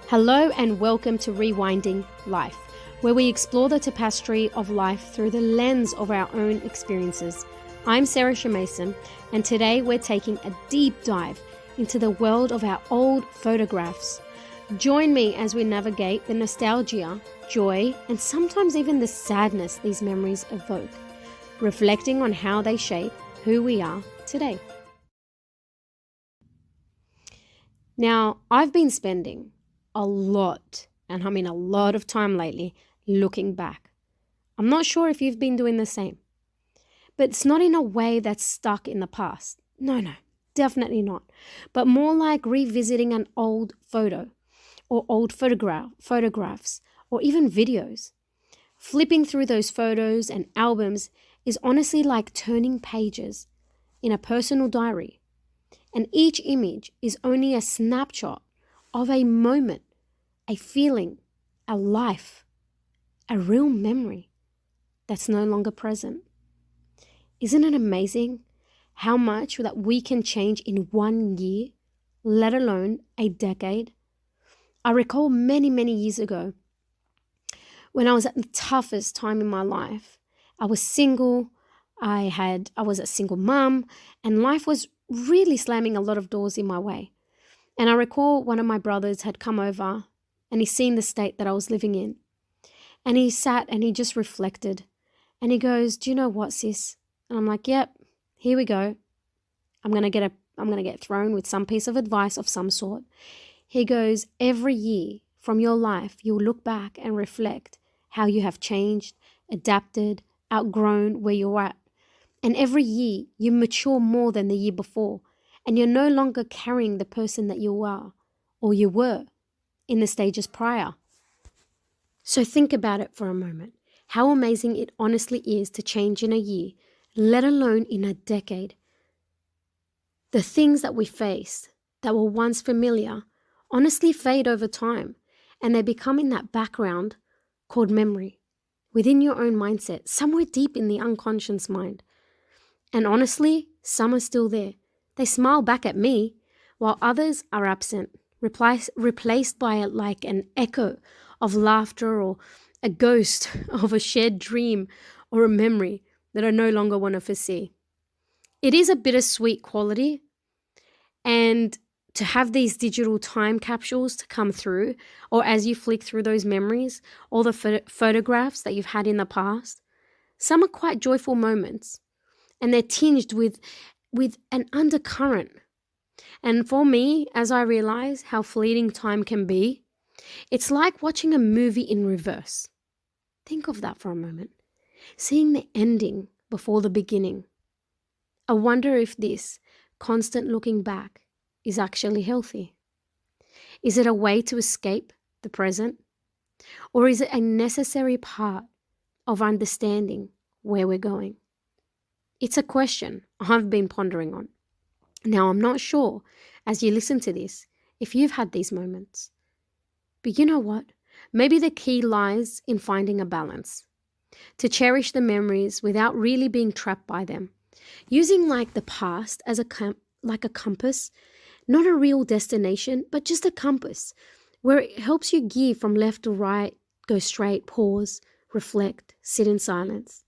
Hello and welcome to Rewinding Life, where we explore the tapestry of life through the lens of our own experiences. I'm Sarah Shemason, and today we're taking a deep dive into the world of our old photographs. Join me as we navigate the nostalgia, joy, and sometimes even the sadness these memories evoke, reflecting on how they shape who we are today. Now, I've been spending a lot of time lately looking back. I'm not sure if you've been doing the same, but it's not in a way that's stuck in the past. No, definitely not. But more like revisiting an old photo or old photographs or even videos. Flipping through those photos and albums is honestly like turning pages in a personal diary. And each image is only a snapshot of a moment, a feeling, a life, a real memory that's no longer present. Isn't it amazing how much that we can change in 1 year, let alone a decade? I recall many years ago when I was at the toughest time in my life. I was single, I was a single mom, and life was really slamming a lot of doors in my way. And I recall one of my brothers had come over and he's seen the state that I was living in. And he sat and he just reflected. And he goes, "Do you know what, sis?" And I'm like, "Yep, here we go. I'm gonna get thrown with some piece of advice of some sort." He goes, "Every year from your life, you'll look back and reflect how you have changed, adapted, outgrown where you're at. And every year you mature more than the year before. And you're no longer carrying the person that you are or you were in the stages prior." So think about it for a moment. How amazing it honestly is to change in a year, let alone in a decade. The things that we face that were once familiar honestly fade over time, and they become in that background called memory, within your own mindset, somewhere deep in the unconscious mind. And honestly, some are still there. They smile back at me, while others are absent, replaced by like an echo of laughter or a ghost of a shared dream or a memory that I no longer want to foresee. It is a bittersweet quality, and to have these digital time capsules to come through, or as you flick through those memories, all the photographs that you've had in the past, some are quite joyful moments, and they're tinged with an undercurrent. And for me, as I realize how fleeting time can be, it's like watching a movie in reverse. Think of that for a moment. Seeing the ending before the beginning. I wonder if this constant looking back is actually healthy. Is it a way to escape the present? Or is it a necessary part of understanding where we're going? It's a question I've been pondering on. Now, I'm not sure, as you listen to this, if you've had these moments. But you know what? Maybe the key lies in finding a balance. To cherish the memories without really being trapped by them. Using like the past as a compass, not a real destination, but just a compass, where it helps you gear from left to right, go straight, pause, reflect, sit in silence.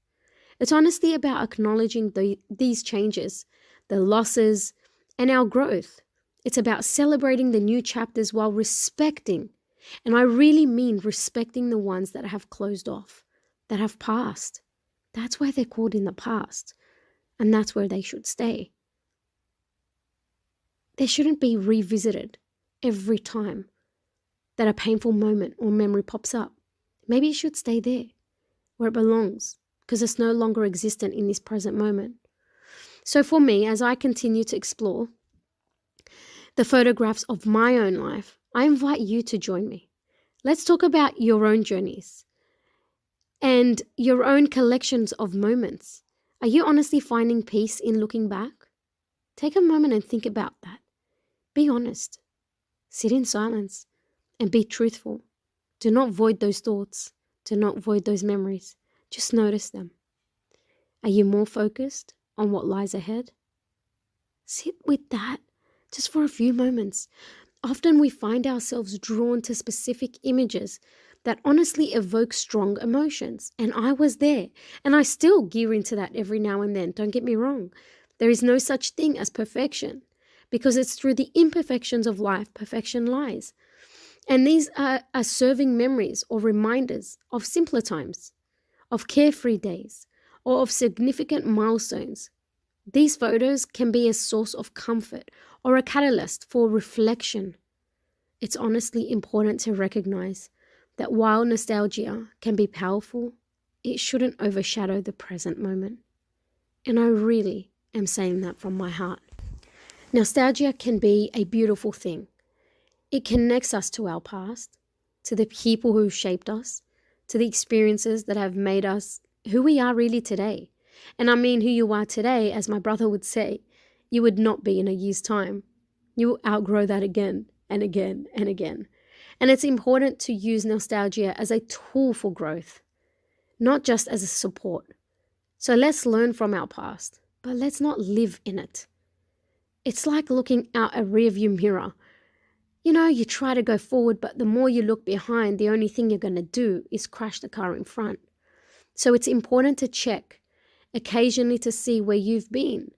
It's honestly about acknowledging these changes, the losses, and our growth. It's about celebrating the new chapters while respecting, and I really mean respecting the ones that have closed off, that have passed. That's why they're called in the past, and that's where they should stay. They shouldn't be revisited every time that a painful moment or memory pops up. Maybe it should stay there, where it belongs, because it's no longer existent in this present moment. So for me, as I continue to explore the photographs of my own life, I invite you to join me. Let's talk about your own journeys and your own collections of moments. Are you honestly finding peace in looking back? Take a moment and think about that. Be honest. Sit in silence and be truthful. Do not void those thoughts. Do not void those memories. Just notice them. Are you more focused on what lies ahead? Sit with that just for a few moments. Often we find ourselves drawn to specific images that honestly evoke strong emotions. And I was there, and I still gear into that every now and then. Don't get me wrong. There is no such thing as perfection, because it's through the imperfections of life perfection lies. And these are serving memories or reminders of simpler times, of carefree days, or of significant milestones. These photos can be a source of comfort or a catalyst for reflection. It's honestly important to recognize that while nostalgia can be powerful, it shouldn't overshadow the present moment. And I really am saying that from my heart. Nostalgia can be a beautiful thing. It connects us to our past, to the people who shaped us, to the experiences that have made us who we are really today. And I mean who you are today, as my brother would say, you would not be in a year's time. You will outgrow that again and again and again. And it's important to use nostalgia as a tool for growth, not just as a support. So let's learn from our past, but let's not live in it. It's like looking out a rearview mirror. You try to go forward, but the more you look behind, the only thing you're going to do is crash the car in front. So it's important to check occasionally to see where you've been,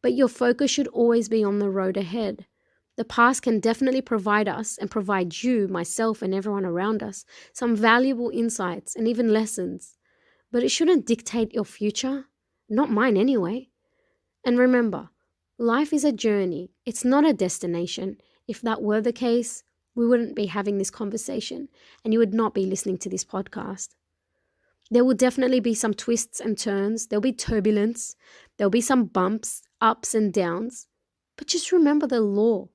but your focus should always be on the road ahead. The past can definitely provide us and provide you, myself, and everyone around us some valuable insights and even lessons, but it shouldn't dictate your future, not mine anyway. And remember, life is a journey, it's not a destination. If that were the case, we wouldn't be having this conversation and you would not be listening to this podcast. There will definitely be some twists and turns, there'll be turbulence, there'll be some bumps, ups and downs, but just remember the law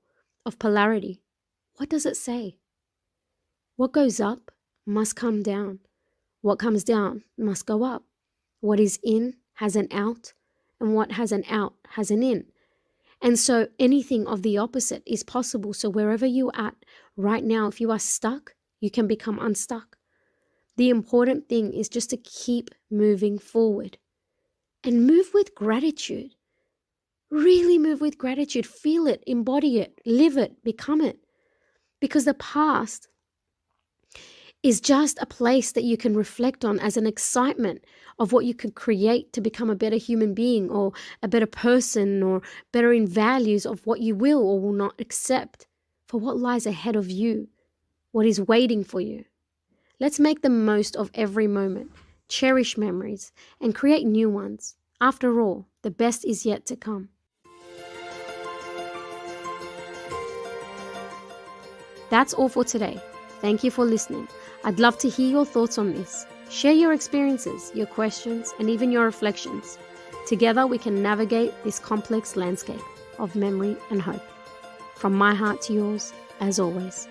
of polarity. What does it say? What goes up must come down. What comes down must go up. What is in has an out, and what has an out has an in. And so anything of the opposite is possible. So wherever you're at right now, if you are stuck, you can become unstuck. The important thing is just to keep moving forward and move with gratitude. Really move with gratitude. Feel it, embody it, live it, become it. Because the past is just a place that you can reflect on as an excitement of what you could create to become a better human being or a better person or better in values of what you will or will not accept for what lies ahead of you, what is waiting for you. Let's make the most of every moment, cherish memories, and create new ones. After all, the best is yet to come. That's all for today. Thank you for listening. I'd love to hear your thoughts on this. Share your experiences, your questions, and even your reflections. Together we can navigate this complex landscape of memory and hope. From my heart to yours, as always.